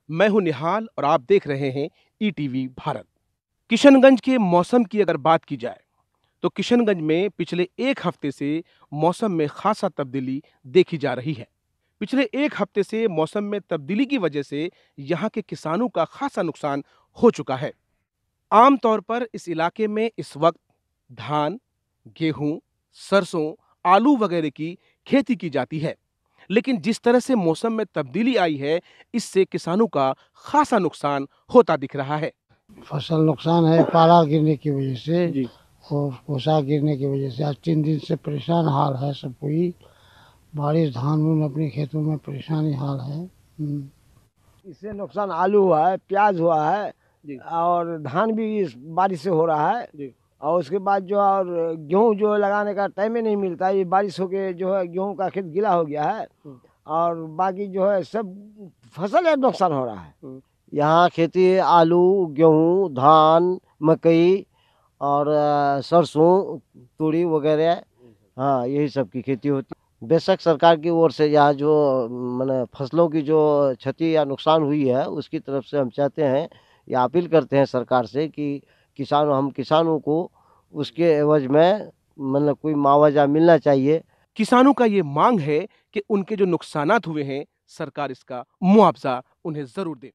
मैं हूं निहाल और आप देख रहे हैं ईटीवी भारत। किशनगंज के मौसम की अगर बात की जाए तो किशनगंज में पिछले एक हफ्ते से मौसम में खासा तब्दीली देखी जा रही है। पिछले एक हफ्ते से मौसम में तब्दीली की वजह से यहां के किसानों का खासा नुकसान हो चुका है। आमतौर पर इस इलाके में इस वक्त धान, गेहूं, सरसों, आलू वगैरह की खेती की जाती है। लेकिन जिस तरह से मौसम में तब्दीली आई है, इससे किसानों का खासा नुकसान होता दिख रहा है। फसल नुकसान है पाला गिरने की वजह से जी। और कोसा गिरने की वजह से आज 3 दिन से परेशान हाल है सब कोई। बारिश धान उन अपने खेतों में परेशानी हाल है। इससे नुकसान आलू हुआ है, प्याज हुआ है जी। और धान भी इस बारिश से हो रहा है। जी। और उसके बाद जो और गेहूँ जो है लगाने का टाइम ही नहीं मिलता। ये बारिश होके जो है गेहूँ का खेत गीला हो गया है और बाकी जो है सब फसल है नुकसान हो रहा है। यहाँ खेती आलू, गेहूँ, धान, मकई और सरसों, तूड़ी वगैरह, हाँ यही सब की खेती होती है। बेशक सरकार की ओर से यहाँ जो माने फसलों की जो क्षति या नुकसान हुई है उसकी तरफ से हम चाहते हैं या अपील करते हैं सरकार से कि हम किसानों को उसके एवज में मतलब कोई मुआवजा मिलना चाहिए। किसानों का ये मांग है कि उनके जो नुकसानात हुए हैं, सरकार इसका मुआवजा उन्हें जरूर दे।